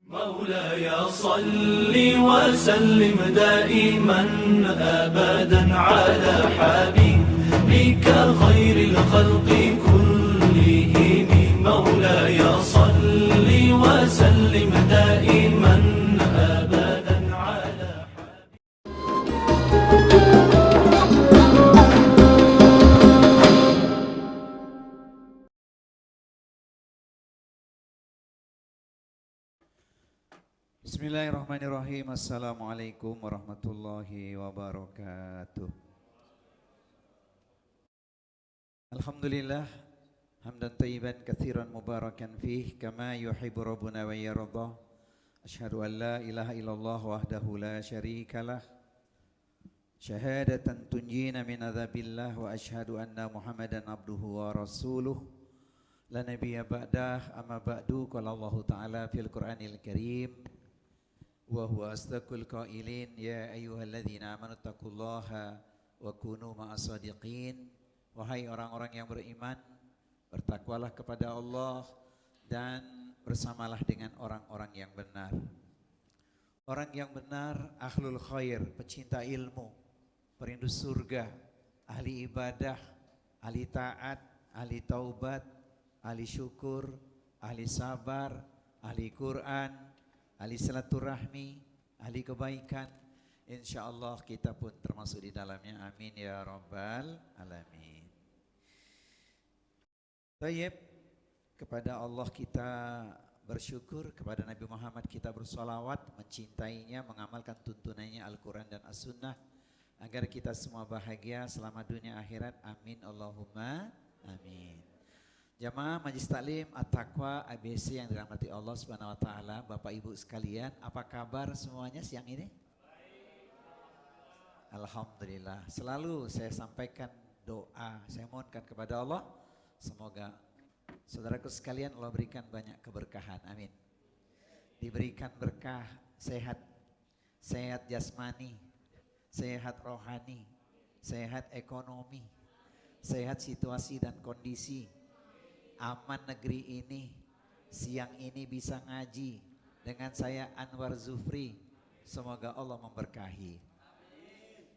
مولاي صل وسلم دائما أبدا على حبيبك خير الخلق كلهم مولاي صل وسلم دائما أبدا على Bismillahirrahmanirrahim. Assalamualaikum warahmatullahi wabarakatuh. Alhamdulillah hamdan tayyiban katsiran mubarakan fih kama yuhibbu rabbuna wa yarda. Asyhadu an la ilaha illallah wahdahu la syarikalah. Syahadatan tunjina min adzabillah wa asyhadu anna Muhammadan abduhu wa rasuluh. La nabiyya ba'dah amma ba'du qala Allah Ta'ala fil Qur'anil Karim. Wa huwa asdaqul qailin ya ayyuhalladzina amanu taqullaha wa kunu ma'as shadiqin. Wahai orang-orang yang beriman, bertakwalah kepada Allah dan bersamalah dengan orang-orang yang benar. Orang yang benar ahlul khair, pecinta ilmu, perindu surga, ahli ibadah, ahli taat, ahli taubat, ahli syukur, ahli sabar, ahli Quran, ahli silaturahmi, ahli kebaikan. InsyaAllah kita pun termasuk di dalamnya. Amin ya rabbal alamin. Tayyib, kepada Allah kita bersyukur, kepada Nabi Muhammad kita bersolawat, mencintainya, mengamalkan tuntunannya Al-Quran dan As-Sunnah, agar kita semua bahagia selama dunia akhirat. Amin Allahumma amin. Jamaah Majelis Taklim At-Taqwa ABC yang dirahmati Allah Subhanahu wa taala, Bapak Ibu sekalian, apa kabar semuanya siang ini? Alhamdulillah. Selalu saya sampaikan doa, saya mohonkan kepada Allah semoga saudaraku sekalian Allah berikan banyak keberkahan. Amin. Diberikan berkah, sehat, sehat jasmani, sehat rohani, sehat ekonomi, sehat situasi dan kondisi. Aman negeri ini, siang ini bisa ngaji dengan saya Anwar Zufri. Semoga Allah memberkahi.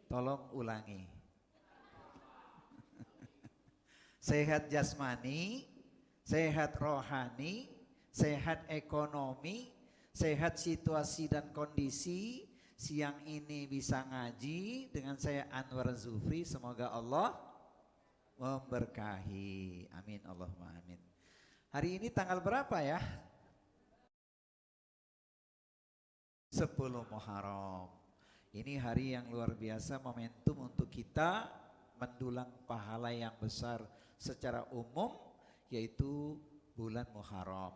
Tolong ulangi. Sehat jasmani, sehat rohani, sehat ekonomi, sehat situasi dan kondisi. Siang ini bisa ngaji dengan saya Anwar Zufri. Semoga Allah memberkahi. Amin Allahumma amin. Hari ini tanggal berapa ya? 10 Muharram. Ini hari yang luar biasa, momentum untuk kita mendulang pahala yang besar secara umum, yaitu bulan Muharram.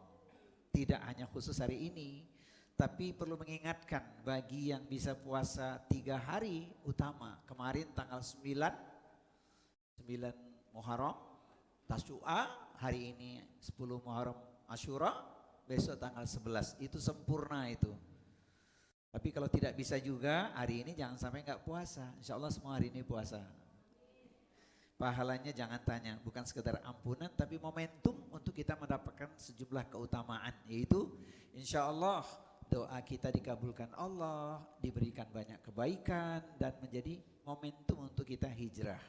Tidak hanya khusus hari ini, tapi perlu mengingatkan bagi yang bisa puasa 3 hari utama. Kemarin tanggal 9 Muharram, Tasyu'a, hari ini 10 Muharram Asyura, besok tanggal 11, itu sempurna itu. Tapi kalau tidak bisa juga hari ini jangan sampai enggak puasa. Insya Allah semua hari ini puasa. Pahalanya jangan tanya, bukan sekedar ampunan tapi momentum untuk kita mendapatkan sejumlah keutamaan, yaitu insya Allah doa kita dikabulkan Allah, diberikan banyak kebaikan dan menjadi momentum untuk kita hijrah.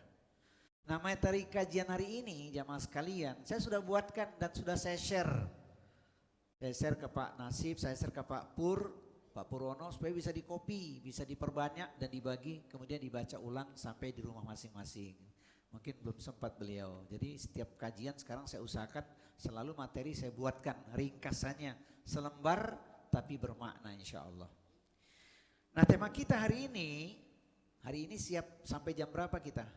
Nah, materi kajian hari ini jamaah sekalian saya sudah buatkan dan sudah saya share. Saya share ke Pak Nasib, saya share ke Pak Purwono supaya bisa dikopi, bisa diperbanyak dan dibagi, kemudian dibaca ulang sampai di rumah masing-masing. Mungkin belum sempat beliau. Jadi setiap kajian sekarang saya usahakan selalu materi saya buatkan ringkasannya selembar tapi bermakna insya Allah. Nah, tema kita hari ini siap sampai jam berapa kita?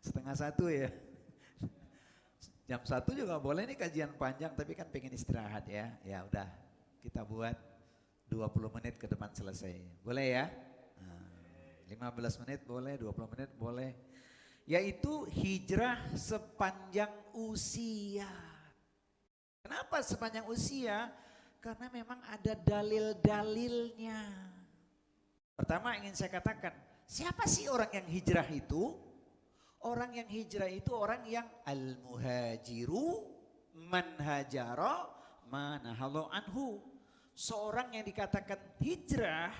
Setengah 1 ya. Jam 1 juga boleh nih kajian panjang, tapi kan pengen istirahat ya. Ya udah, kita buat 20 menit ke depan selesai. Boleh ya? 15 menit boleh, 20 menit boleh. Yaitu hijrah sepanjang usia. Kenapa sepanjang usia? Karena memang ada dalil-dalilnya. Pertama ingin saya katakan, siapa sih orang yang hijrah itu? Orang yang hijrah itu orang yang al-muhajiru man hajara manahallahu anhu. Seorang yang dikatakan hijrah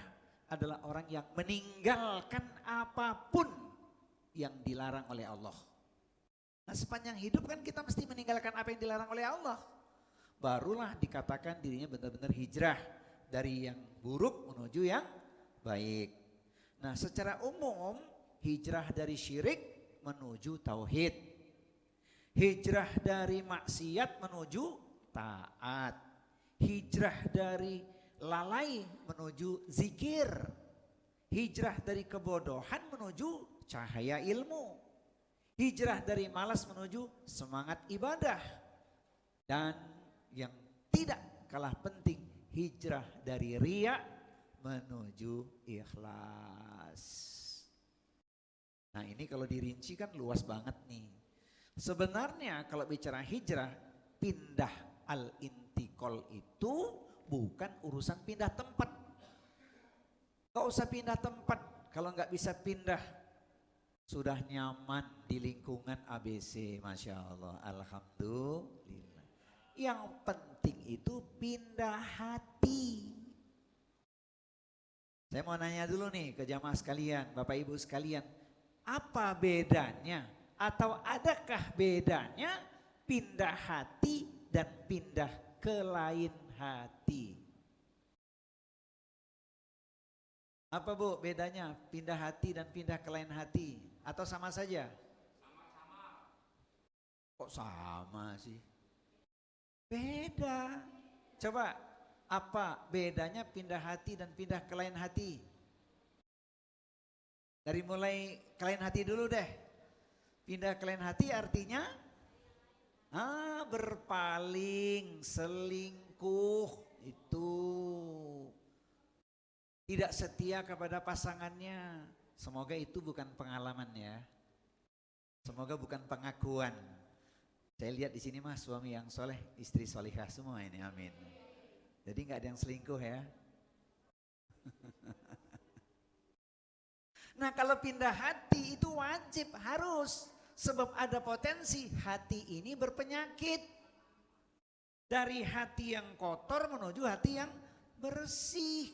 adalah orang yang meninggalkan apapun yang dilarang oleh Allah. Nah, sepanjang hidup kan kita mesti meninggalkan apa yang dilarang oleh Allah. Barulah dikatakan dirinya benar-benar hijrah dari yang buruk menuju yang baik. Nah, secara umum hijrah dari syirik menuju tauhid. Hijrah dari maksiat menuju taat. Hijrah dari lalai menuju zikir. Hijrah dari kebodohan menuju cahaya ilmu. Hijrah dari malas menuju semangat ibadah. Dan yang tidak kalah penting, hijrah dari riya menuju ikhlas. Nah, ini kalau dirinci kan luas banget nih. Sebenarnya kalau bicara hijrah, pindah al-intikal itu bukan urusan pindah tempat. Gak usah pindah tempat kalau nggak bisa pindah. Sudah nyaman di lingkungan ABC, Masya Allah, Alhamdulillah. Yang penting itu pindah hati. Saya mau nanya dulu nih ke jamaah sekalian, Bapak Ibu sekalian. Apa bedanya atau adakah bedanya pindah hati dan pindah ke lain hati? Apa Bu bedanya pindah hati dan pindah ke lain hati? Atau sama saja? Sama-sama. Kok sama sih? Beda. Coba apa bedanya pindah hati dan pindah ke lain hati? Dari mulai ke lain hati dulu deh. Pindah ke lain hati artinya berpaling, selingkuh, itu tidak setia kepada pasangannya. Semoga itu bukan pengalaman ya. Semoga bukan pengakuan. Saya lihat di sini mah suami yang soleh, istri solihah semua ini, amin. Jadi nggak ada yang selingkuh ya. Nah, kalau pindah hati itu wajib, harus. Sebab ada potensi hati ini berpenyakit. Dari hati yang kotor menuju hati yang bersih.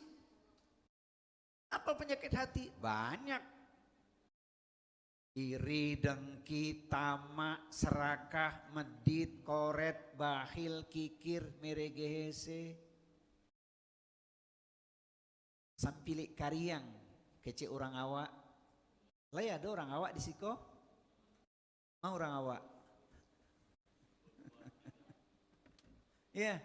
Apa penyakit hati? Banyak. Iri, dengki, tamak, serakah, medit, koret, bakhil, kikir, meregehese. Sampilik kariang, kece orang awak. Lah ya ada orang awak di siko? Mau orang awak? Ya.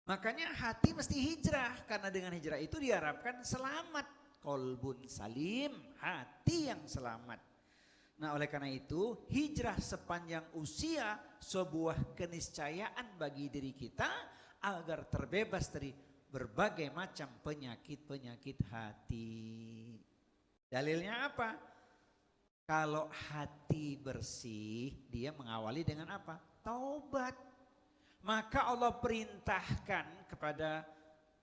Makanya hati mesti hijrah, karena dengan hijrah itu diharapkan selamat. Kolbun salim, hati yang selamat. Nah, oleh karena itu hijrah sepanjang usia sebuah keniscayaan bagi diri kita agar terbebas dari berbagai macam penyakit-penyakit hati. Dalilnya apa? Kalau hati bersih, dia mengawali dengan apa? Taubat. Maka Allah perintahkan kepada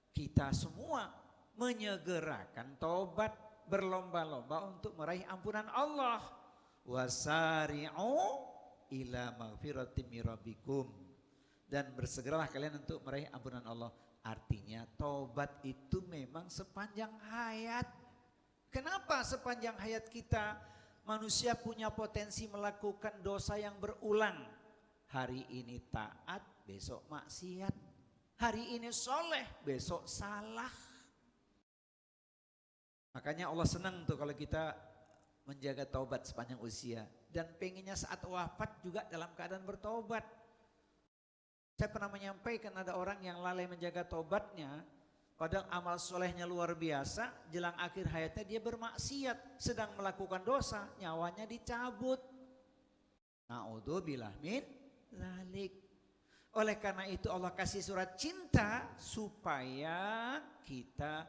kita semua menyegerakan taubat, berlomba-lomba untuk meraih ampunan Allah. Wasari'u ila maghfiratin min rabbikum. Dan bersegeralah kalian untuk meraih ampunan Allah. Artinya taubat itu memang sepanjang hayat. Kenapa sepanjang hayat kita manusia punya potensi melakukan dosa yang berulang? Hari ini taat, besok maksiat. Hari ini soleh, besok salah. Makanya Allah senang tuh kalau kita menjaga taubat sepanjang usia. Dan pengennya saat wafat juga dalam keadaan bertaubat. Saya pernah menyampaikan ada orang yang lalai menjaga taubatnya. Padahal amal solehnya luar biasa. Jelang akhir hayatnya dia bermaksiat. Sedang melakukan dosa, nyawanya dicabut. Na'udzubillah min dzalik. Oleh karena itu Allah kasih surat cinta supaya kita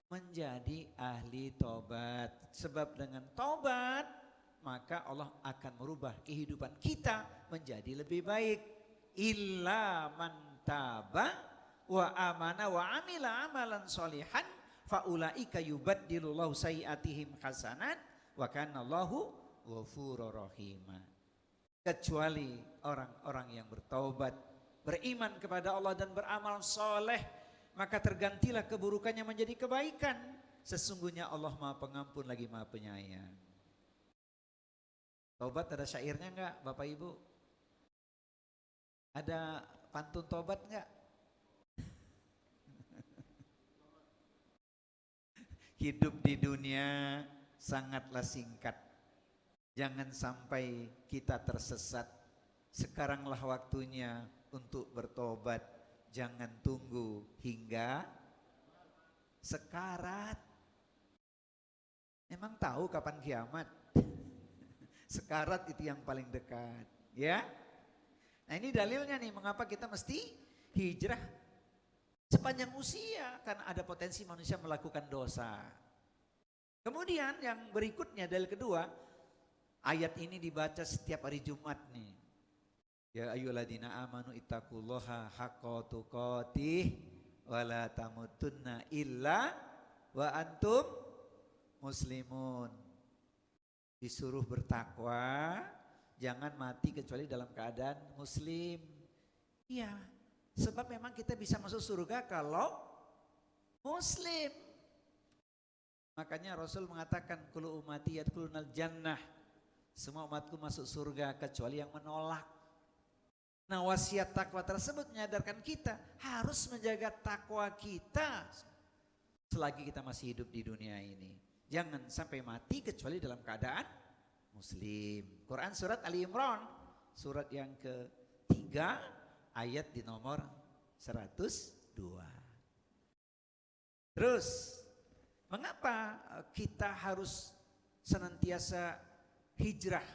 menjadi ahli taubat. Sebab dengan taubat maka Allah akan merubah kehidupan kita menjadi lebih baik. Illa man taba wa amana wa amila amalan solihan faulaika yubaddilullahu sayiatihim hasanat wa kana Allahu ghafurur rahim. kecuali orang-orang yang bertaubat, beriman kepada Allah dan beramal soleh, maka tergantilah keburukannya menjadi kebaikan. Sesungguhnya Allah Maha Pengampun lagi Maha Penyayang. Taubat ada syairnya enggak Bapak Ibu? Ada pantun taubat enggak? Hidup di dunia sangatlah singkat. Jangan sampai kita tersesat. Sekaranglah waktunya untuk bertobat. Jangan tunggu hingga sekarat. Emang tahu kapan kiamat? Sekarat itu yang paling dekat, ya. Nah, ini dalilnya nih mengapa kita mesti hijrah sepanjang usia, karena ada potensi manusia melakukan dosa. Kemudian yang berikutnya, dalil kedua, ayat ini dibaca setiap hari Jumat nih. Ya ayyuhalladzina amanu ittaqullaha haqqa tuqatih wa la tamutunna illa wa antum muslimun. Disuruh bertakwa, jangan mati kecuali dalam keadaan muslim. Iya, sebab memang kita bisa masuk surga kalau muslim. Makanya Rasul mengatakan kullu ummati yadkhulunal jannah. Semua umatku masuk surga kecuali yang menolak. Nah, wasiat takwa tersebut menyadarkan kita harus menjaga takwa kita selagi kita masih hidup di dunia ini. Jangan sampai mati kecuali dalam keadaan muslim. Quran surat Ali Imran, surat yang ketiga, ayat di nomor 102. Terus, mengapa kita harus senantiasa hijrah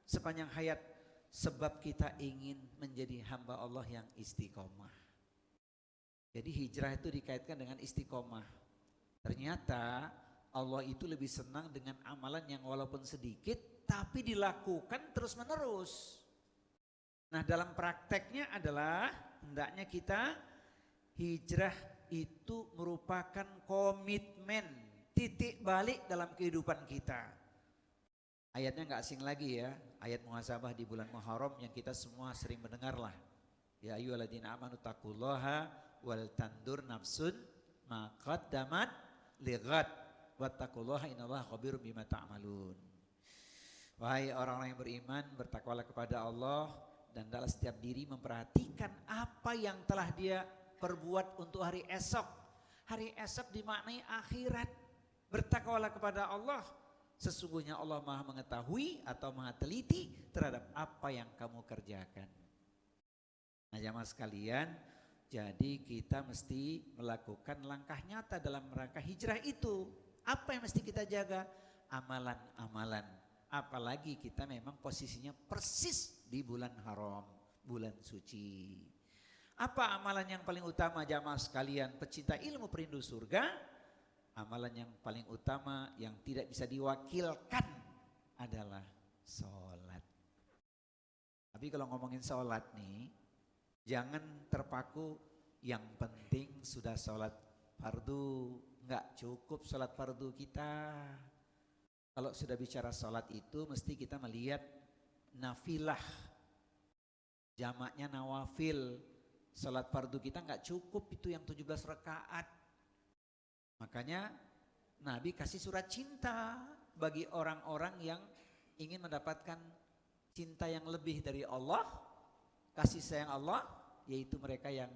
sepanjang hayat? Sebab kita ingin menjadi hamba Allah yang istiqomah. Jadi hijrah itu dikaitkan dengan istiqomah. Ternyata Allah itu lebih senang dengan amalan yang walaupun sedikit tapi dilakukan terus menerus. Nah, dalam prakteknya adalah hendaknya kita hijrah itu merupakan komitmen, titik balik dalam kehidupan kita. Ayatnya nggak asing lagi ya, ayat muhasabah di bulan Muharram yang kita semua sering mendengar lah. Ya ayyuhalladzina amanu taqullaha wal tandur nafsun ma qaddamat lighad wattaqullaha innallaha khabirum bima ta'malun. Wahai orang-orang yang beriman, bertakwalah kepada Allah dan dalam setiap diri memperhatikan apa yang telah dia perbuat untuk hari esok. Hari esok dimaknai akhirat. Bertakwalah kepada Allah. Sesungguhnya Allah Maha mengetahui atau Maha teliti terhadap apa yang kamu kerjakan. Nah, jamaah sekalian, jadi kita mesti melakukan langkah nyata dalam rangka hijrah itu. Apa yang mesti kita jaga? Amalan-amalan. Apalagi kita memang posisinya persis di bulan haram, bulan suci. Apa amalan yang paling utama jamaah sekalian, pecinta ilmu perindu surga? Amalan yang paling utama yang tidak bisa diwakilkan adalah sholat. Tapi kalau ngomongin sholat nih, jangan terpaku yang penting sudah sholat fardu. Enggak cukup sholat fardu kita. Kalau sudah bicara sholat itu mesti kita melihat nafilah. Jamaknya nawafil. Sholat fardu kita enggak cukup itu yang 17 rakaat. Makanya Nabi kasih surat cinta bagi orang-orang yang ingin mendapatkan cinta yang lebih dari Allah, kasih sayang Allah, yaitu mereka yang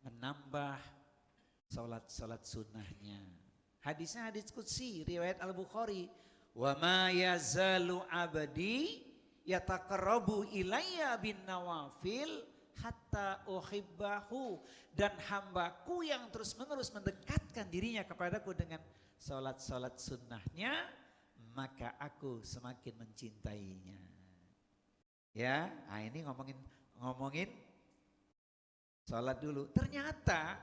menambah salat sunnahnya. Hadisnya hadis qudsi riwayat Al-Bukhari, wa ma yazalu abdi yataqarrabu ilayya bin nawafil hatta uhibbahu, dan hambaku yang terus menerus mendekatkan dirinya kepadaku dengan salat sunnahnya, maka aku semakin mencintainya. Ya, nah ini ngomongin salat dulu. Ternyata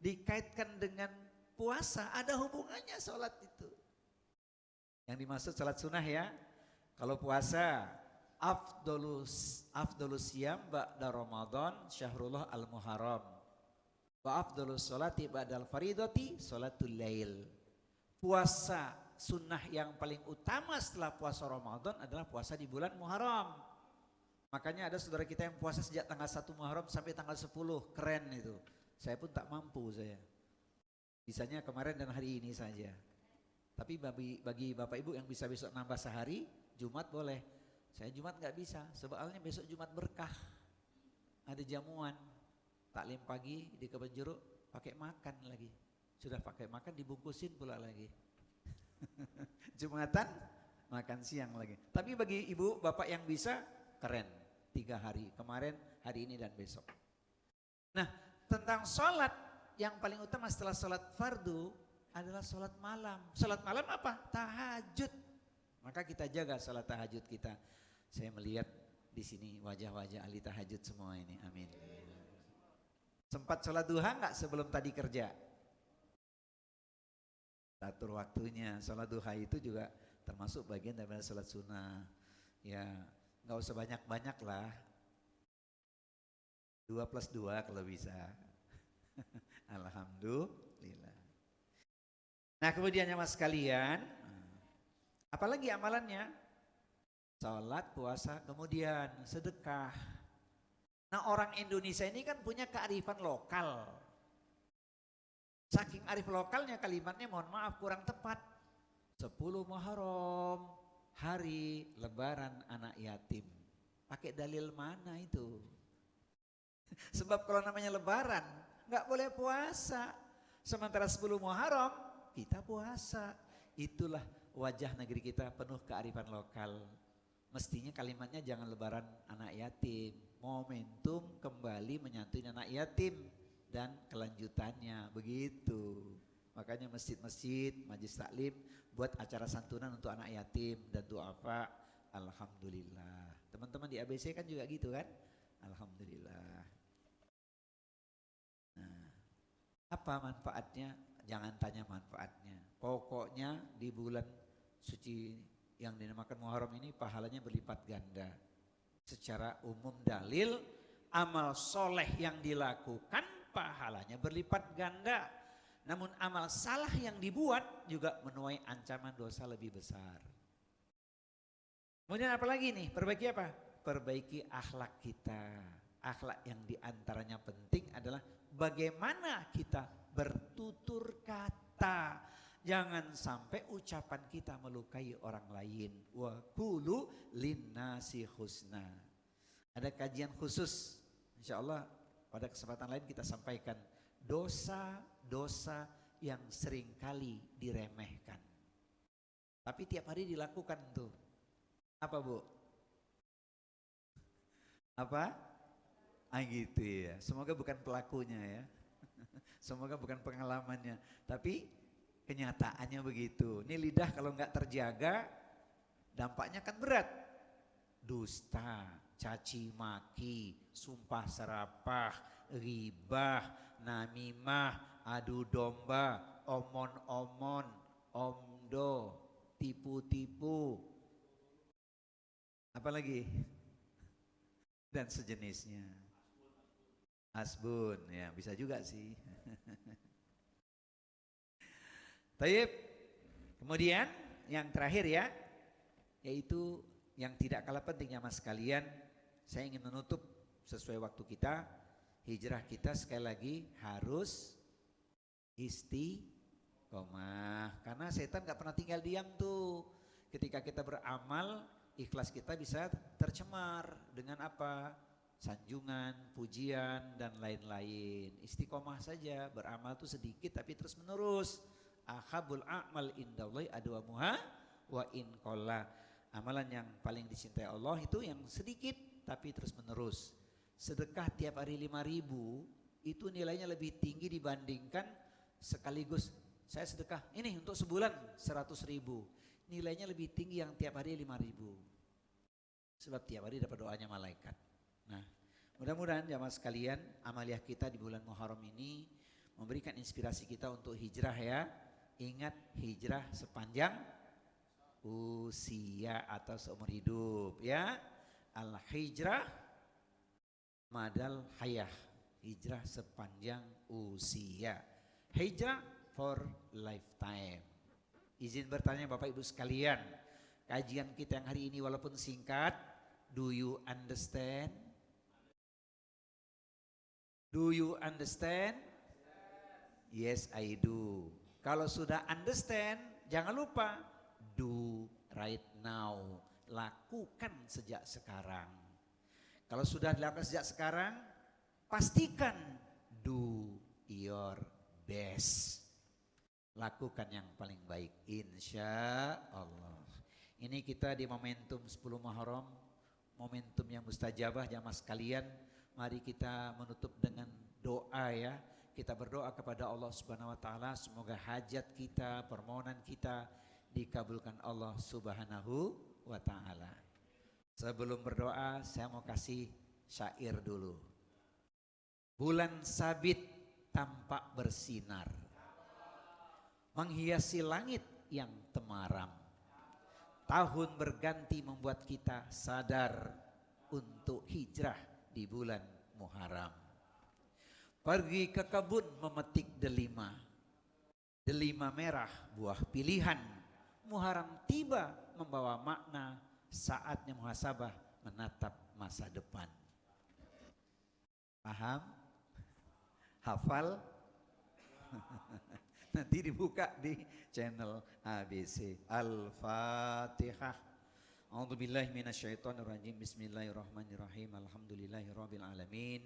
dikaitkan dengan puasa, ada hubungannya salat itu. Yang dimaksud salat sunnah ya. Kalau puasa afdolus siyam ba'da Ramadan syahrullah al-Muharram wa afdolus sholati ba'dal faridati sholatul lail. Puasa sunnah yang paling utama setelah puasa Ramadan adalah puasa di bulan Muharram. Makanya ada saudara kita yang puasa sejak tanggal 1 Muharram sampai tanggal 10, keren itu. Saya pun tak mampu saya. Bisanya kemarin dan hari ini saja. Tapi bagi Bapak Ibu yang bisa besok nambah sehari, Jumat boleh. Saya Jumat nggak bisa, soalnya besok Jumat berkah. Ada jamuan, taklim pagi di Kebon Jeruk pakai makan lagi. Sudah pakai makan dibungkusin pula lagi. Jumatan makan siang lagi. Tapi bagi ibu bapak yang bisa, keren. 3 hari, kemarin, hari ini dan besok. Nah, tentang sholat yang paling utama setelah sholat fardu adalah sholat malam. Sholat malam apa? Tahajud. Maka kita jaga sholat tahajud kita. Saya melihat di sini wajah-wajah ahli tahajud semua ini. Amin. Sempat sholat duha enggak sebelum tadi kerja? Atur waktunya. Sholat duha itu juga termasuk bagian daripada sholat sunnah. Ya, enggak usah banyak-banyak lah. 2+2 kalau bisa. Alhamdulillah. Nah kemudian mas sekalian, apalagi amalannya? Salat, puasa, kemudian sedekah. Nah orang Indonesia ini kan punya kearifan lokal. Saking arif lokalnya kalimatnya mohon maaf kurang tepat. 10 Muharram, hari lebaran anak yatim. Pakai dalil mana itu? Sebab kalau namanya lebaran nggak boleh puasa. Sementara 10 Muharram kita puasa. Itulah wajah negeri kita penuh kearifan lokal. Mestinya kalimatnya jangan lebaran anak yatim. Momentum kembali menyantuni anak yatim dan kelanjutannya begitu. Makanya masjid-masjid, majelis taklim buat acara santunan untuk anak yatim dan duafa. Alhamdulillah. Teman-teman di ABC kan juga gitu kan? Alhamdulillah. Nah, apa manfaatnya? Jangan tanya manfaatnya. Pokoknya di bulan suci yang dinamakan Muharram ini pahalanya berlipat ganda. Secara umum dalil amal soleh yang dilakukan pahalanya berlipat ganda. Namun amal salah yang dibuat juga menuai ancaman dosa lebih besar. Kemudian apa lagi nih? Perbaiki apa? Perbaiki akhlak kita. Akhlak yang diantaranya penting adalah bagaimana kita bertutur kata. Jangan sampai ucapan kita melukai orang lain. Wa qulu linnasi husna. Ada kajian khusus, insya Allah pada kesempatan lain kita sampaikan dosa-dosa yang seringkali diremehkan. Tapi tiap hari dilakukan tuh. Apa Bu? Apa? Gitu ya. Semoga bukan pelakunya ya. Semoga bukan pengalamannya. Tapi kenyataannya begitu. Ini lidah kalau nggak terjaga, dampaknya kan berat. Dusta, caci maki, sumpah serapah, ghibah, namimah, adu domba, omon-omon, omdo, tipu-tipu. Apalagi? Dan sejenisnya. Asbun, ya bisa juga sih. Taib. Kemudian yang terakhir ya, yaitu yang tidak kalah pentingnya mas sekalian, saya ingin menutup sesuai waktu kita, hijrah kita sekali lagi harus istiqomah. Karena setan gak pernah tinggal diam tuh. Ketika kita beramal, ikhlas kita bisa tercemar dengan apa? Sanjungan, pujian dan lain-lain. Istiqomah saja, beramal tuh sedikit tapi terus menerus. Ahabul a'mal indallahi adwamuha wa in qalla. Amalan yang paling dicintai Allah itu yang sedikit tapi terus menerus. Sedekah tiap hari 5.000 itu nilainya lebih tinggi dibandingkan sekaligus saya sedekah ini untuk sebulan 100.000. Nilainya lebih tinggi yang tiap hari 5.000. Sebab tiap hari dapat doanya malaikat. Nah, mudah-mudahan jamaah sekalian amaliah kita di bulan Muharram ini memberikan inspirasi kita untuk hijrah ya. Ingat hijrah sepanjang usia atau seumur hidup ya. Al-hijrah madal hayah. Hijrah sepanjang usia. Hijrah for lifetime. Izin bertanya Bapak Ibu sekalian, kajian kita yang hari ini walaupun singkat Do you understand? Do you understand? Yes, I do. Kalau sudah understand, jangan lupa do right now. Lakukan sejak sekarang. Kalau sudah dilakukan sejak sekarang, pastikan do your best. Lakukan yang paling baik, insya Allah. Ini kita di momentum 10 Muharram, momentum yang mustajabah jamaah sekalian. Mari kita menutup dengan doa ya. Kita berdoa kepada Allah Subhanahu wa taala semoga hajat kita, permohonan kita dikabulkan Allah Subhanahu wa taala. Sebelum berdoa saya mau kasih syair dulu. Bulan sabit tampak bersinar, menghiasi langit yang temaram. Tahun berganti membuat kita sadar untuk hijrah di bulan Muharram. Pergi ke kebun memetik delima. Delima merah buah pilihan. Muharram tiba membawa makna saatnya muhasabah menatap masa depan. Paham? Hafal? Nanti dibuka di channel ABC. Al-Fatihah. A'udzubillahi minasyaitonirrajim. Bismillahirrahmanirrahim. Alhamdulillahirabbil alamin.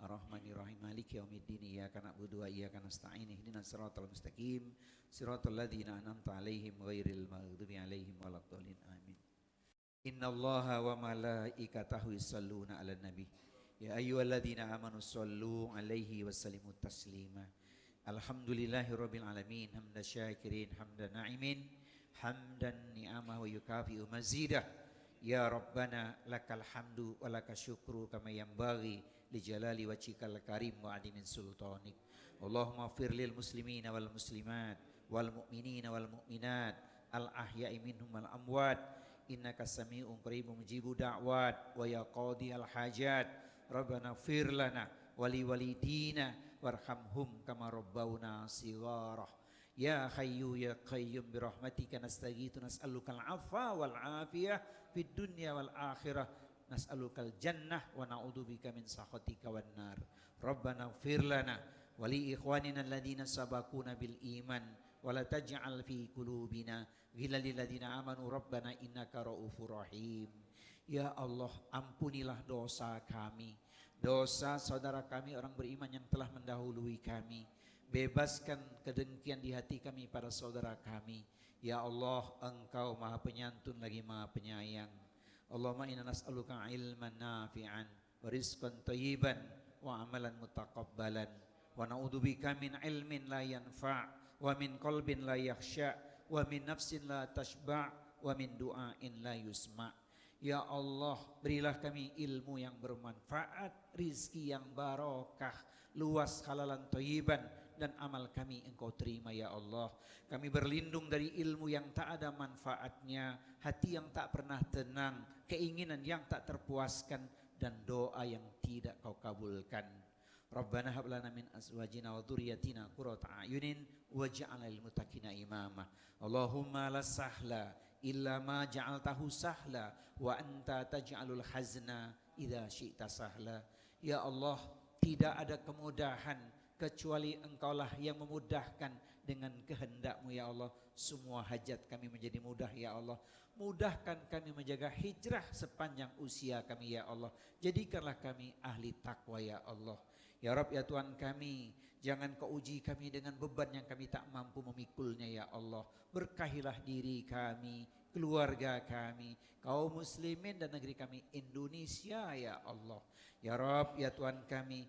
Arrahmanirrahim. Maliki yaumiddin. Iyyaka na'budu wa iyyaka nasta'in. Ihdinas siratal mustaqim. Siratal ladzina an'amta 'alaihim ghairil maghdubi 'alaihim waladdallin. Amin. Innallaha wa malaikatahu yusholluna 'alan nabi. Ya ayyuhalladzina amanu shollu 'alaihi wa sallimu taslima. Alhamdulillahirabbil alamin. Hamdan syakirin, hamdan na'imin. Hamdan ni'amah wa yukafi'u mazidah. Ya Rabbana lakal hamdu wa lakal syukru kama yanbaghi li jalali wajhikal karim wa adimin sultanik. Allahumma fir lil muslimina wal muslimat wal mu'minina wal mu'minat al ahya'i minhum wal amwat innaka sami'un qaribun mujibu da'wat wa ya qadi al hajat. Rabbana fir lana wali walidina warhamhum kama rabbawna sighara. Ya Hayyu ya Qayyum birahmatika nastaghiitsu nas'alukal afwa wal afiyah fid dunya wal akhirah nas'alukal jannah wa na'udzubika min sakhatika wan nar. Rabbana ighfir lana wa li ikhwanina alladziina sabaquna bil iman wa la taj'al fi qulubina ghillan lil ladziina amanu rabbana innaka ra'ufur rahim. Ya Allah, ampunilah dosa kami, dosa saudara kami orang beriman yang telah mendahului kami. Bebaskan kedengkian di hati kami pada saudara kami. Ya Allah, Engkau Maha Penyantun lagi Maha Penyayang. Allahumma inna nas'aluka ilman nafi'an wa rizqan thayyiban wa amalan mutaqabbalan wa na'udzubika min ilmin la yanfa' wa min qalbin la yakhsha' wa min nafsin la tashba' wa min du'ain la yusma'. Ya Allah, berilah kami ilmu yang bermanfaat, rizki yang barokah, luas halalan thayyiban, dan amal kami Engkau terima ya Allah. Kami berlindung dari ilmu yang tak ada manfaatnya, hati yang tak pernah tenang, keinginan yang tak terpuaskan, dan doa yang tidak Kau kabulkan. Rabbana hab lana min azwajina wa dzurriyyatina qurrata a'yunin waj'alna lil muttaqina imama. Allahumma la sahla illa ma ja'altahu sahla wa anta taj'alul hazna idza syi'ta sahla. Ya Allah, tidak ada kemudahan kecuali Engkaulah yang memudahkan dengan kehendak-Mu ya Allah. Semua hajat kami menjadi mudah ya Allah. Mudahkan kami menjaga hijrah sepanjang usia kami ya Allah. Jadikanlah kami ahli takwa ya Allah. Ya Rabb ya Tuhan kami, jangan Kau uji kami dengan beban yang kami tak mampu memikulnya ya Allah. Berkahilah diri kami, keluarga kami, kaum muslimin dan negeri kami Indonesia ya Allah. Ya Rabb ya Tuhan kami,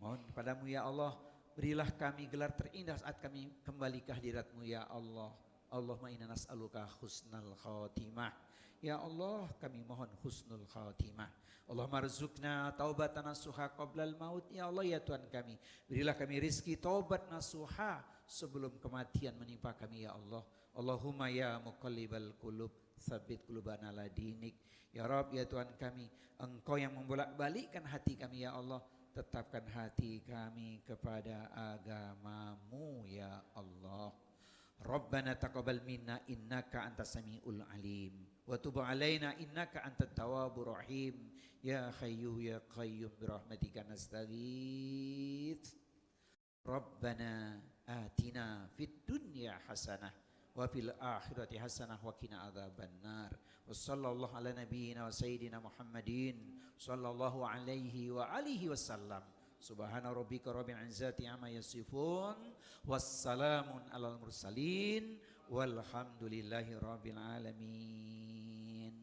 mohon kepadamu ya Allah, berilah kami gelar terindah saat kami kembali ke hadirat-Mu ya Allah. Allahumma inna nas'aluka husnal khatimah. Ya Allah, kami mohon husnul khatimah. Allahumma rizukna taubatan nasuha qablal maut. Ya Allah ya Tuhan kami, berilah kami rizki taubat nasuha sebelum kematian menimpa kami ya Allah. Allahumma ya muqallibal qulub tsabbit qulubana ala dinik. Ya Rabb ya Tuhan kami, Engkau yang membolak-balikkan hati kami ya Allah. Tetapkan hati kami kepada agama-Mu ya Allah. Rabbana taqabbal minna innaka antas samiul alim wa tub alaina innaka antat tawwabur rahim ya hayyu ya qayyum bi rahmatika nastaghits Rabbana atina fid dunya hasanah wa fil akhirati hasanah wa qina adzabannar wa sallallahu ala nabiyyina wa sayyidina Muhammadin sallallahu alaihi wa alihi wasallam. Subhana rabbika rabbil izzati amma yasifun wassalamun alal mursalin walhamdulillahi rabbil alamin.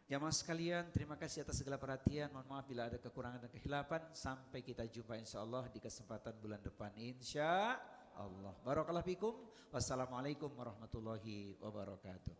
Jamaah sekalian, terima kasih atas segala perhatian. Mohon maaf bila ada kekurangan dan kehilapan. Sampai kita jumpa insyaallah di kesempatan bulan depan insyaallah. Barakallahu fikum. Wassalamualaikum warahmatullahi wabarakatuh.